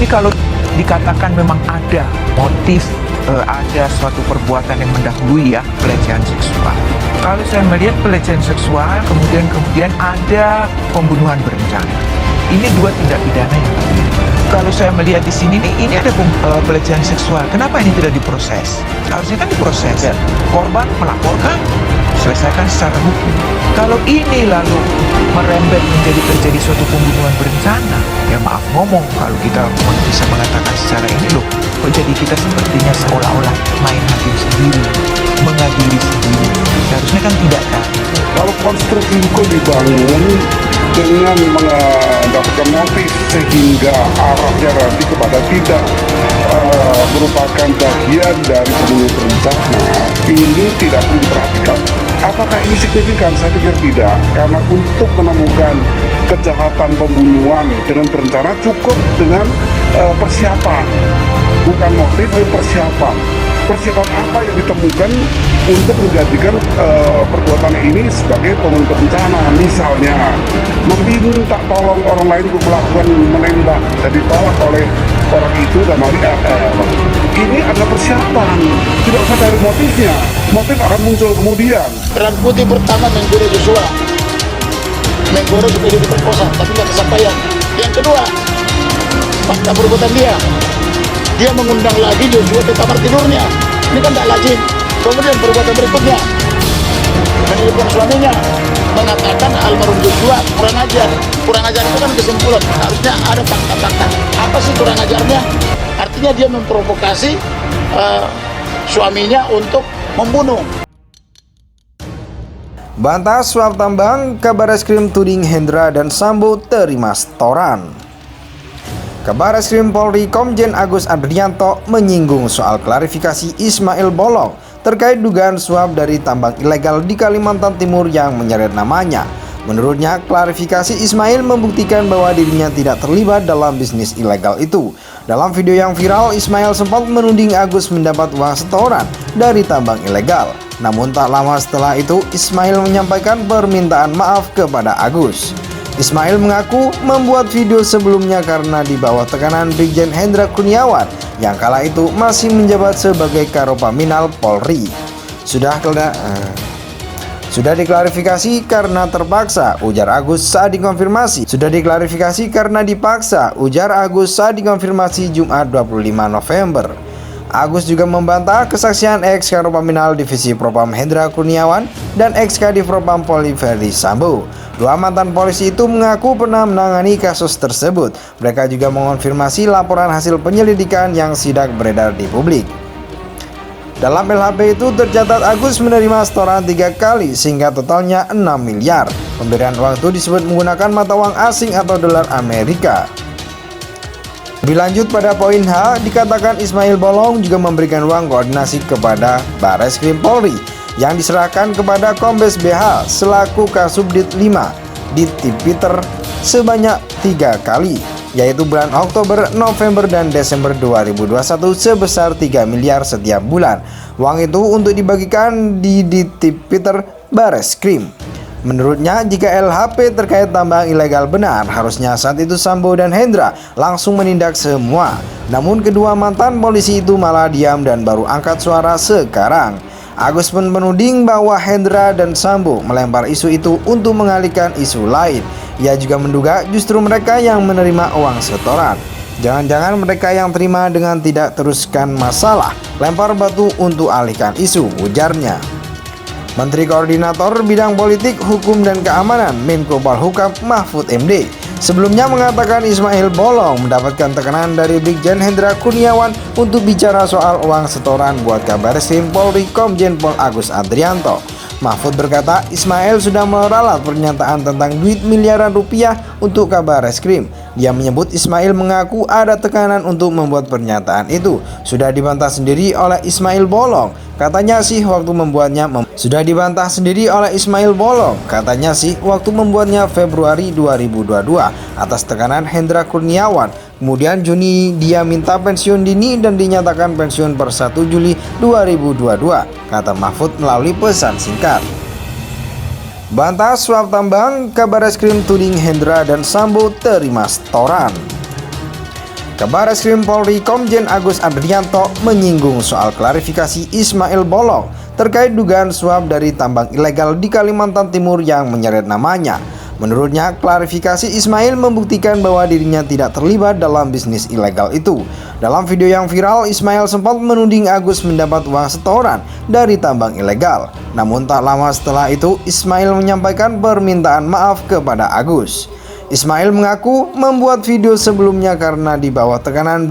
Jadi kalau dikatakan memang ada motif, ada suatu perbuatan yang mendahului ya, pelecehan seksual. Kalau saya melihat pelecehan seksual, kemudian ada pembunuhan berencana. Ini dua tindak pidana yang berbeda. Kalau saya melihat di sini nih, ini ada pelecehan seksual. Kenapa ini tidak diproses? Harusnya kan diproses. Korban melaporkan, selesaikan secara hukum. Kalau ini lalu merembet menjadi terjadi suatu pembunuhan berencana, ya maaf ngomong, kalau kita bisa mengatakan secara ini loh, kok jadi kita sepertinya seolah-olah main hakim sendiri, mengadili sendiri. Seharusnya kan tidak kan. Kalau konstruksi hukum dibangun dengan mendapatkan motif sehingga arahnya nanti kepada tidak merupakan bagian dari pembunuhan berencana, ini tidak perlu diperhatikan. Apakah ini signifikan? Saya pikir tidak, karena untuk menemukan kejahatan pembunuhan dengan berencana cukup dengan persiapan, bukan motif tapi persiapan. Persiapan apa yang ditemukan untuk menjadikan perbuatan ini sebagai pembunuhan berencana? Misalnya meminta tolong orang lain untuk melakukan menembak dan ditolak oleh orang itu dan ini adalah persiapan, tidak usah dari motifnya. Motif akan muncul kemudian. Peran putih pertama menggoro Joshua, menggoro supaya diperkosa tapi nggak kesampaian. Yang kedua, fakta perbuatan dia mengundang lagi Joshua ke kamar tidurnya. Ini kan tidak lazim. Kemudian perbuatan berikutnya, menelpon suaminya, mengatakan almarhum Joshua kurang ajar. Kurang ajar itu kan kesimpulan, harusnya ada fakta-fakta. Apa sih kurang ajarnya? Artinya dia memprovokasi suaminya untuk membunuh. Bantah suap tambang, Kabareskrim tuding Hendra dan Sambo terima setoran. Kabareskrim Polri Komjen Agus Adrianto menyinggung soal klarifikasi Ismail Bolong terkait dugaan suap dari tambang ilegal di Kalimantan Timur yang menyeret namanya. Menurutnya, klarifikasi Ismail membuktikan bahwa dirinya tidak terlibat dalam bisnis ilegal itu. Dalam video yang viral, Ismail sempat menuding Agus mendapat uang setoran dari tambang ilegal. Namun tak lama setelah itu, Ismail menyampaikan permintaan maaf kepada Agus. Ismail mengaku membuat video sebelumnya karena di bawah tekanan Brigjen Hendra Kurniawan yang kala itu masih menjabat sebagai Karopaminal Polri. Sudah diklarifikasi karena terpaksa, ujar Agus saat dikonfirmasi. Sudah diklarifikasi karena dipaksa, ujar Agus saat dikonfirmasi Jumat 25 November. Agus juga membantah kesaksian ex-Karopaminal Divisi Propam Hendra Kurniawan dan ex-Kadif Propam Polri Ferdi Sambo. Dua mantan polisi itu mengaku pernah menangani kasus tersebut. Mereka juga mengonfirmasi laporan hasil penyelidikan yang sidak beredar di publik. Dalam LHP itu tercatat Agus menerima setoran 3 kali sehingga totalnya 6 miliar. Pemberian uang itu disebut menggunakan mata uang asing atau dolar Amerika. Lebih lanjut pada poin H, dikatakan Ismail Bolong juga memberikan uang koordinasi kepada Bareskrim Polri yang diserahkan kepada Kombes BH selaku Kasubdit 5 di Tipiter sebanyak 3 kali, yaitu bulan Oktober, November, dan Desember 2021 sebesar 3 miliar setiap bulan. Uang itu untuk dibagikan di Tipiter Bareskrim. Menurutnya, jika LHP terkait tambang ilegal benar, harusnya saat itu Sambo dan Hendra langsung menindak semua. Namun kedua mantan polisi itu malah diam dan baru angkat suara sekarang. Agus pun menuding bahwa Hendra dan Sambo melempar isu itu untuk mengalihkan isu lain. Ia juga menduga justru mereka yang menerima uang setoran. Jangan-jangan mereka yang terima dengan tidak teruskan masalah, lempar batu untuk alihkan isu, ujarnya. Menteri Koordinator Bidang Politik, Hukum dan Keamanan Menko Polhukam Mahfud MD sebelumnya mengatakan Ismail Bolong mendapatkan tekanan dari Brigjen Hendra Kurniawan untuk bicara soal uang setoran buat Kabareskrim Polri Komjen Pol Agus Adrianto. Mahfud berkata Ismail sudah meralat pernyataan tentang duit miliaran rupiah untuk Kabareskrim. Dia menyebut Ismail mengaku ada tekanan untuk membuat pernyataan itu. Sudah dibantah sendiri oleh Ismail Bolong. Katanya sih waktu membuatnya Februari 2022 atas tekanan Hendra Kurniawan. Kemudian Juni dia minta pensiun dini dan dinyatakan pensiun per 1 Juli 2022, kata Mahfud melalui pesan singkat. Bantah suap tambang, Kabareskrim tuding Hendra dan Sambo terima setoran. Kabar Reskrim Polri Komjen Agus Adrianto menyinggung soal klarifikasi Ismail Bolong terkait dugaan suap dari tambang ilegal di Kalimantan Timur yang menyeret namanya. Menurutnya, klarifikasi Ismail membuktikan bahwa dirinya tidak terlibat dalam bisnis ilegal itu. Dalam video yang viral, Ismail sempat menuding Agus mendapat uang setoran dari tambang ilegal. Namun tak lama setelah itu, Ismail menyampaikan permintaan maaf kepada Agus. Ismail mengaku membuat video sebelumnya karena di bawah tekanan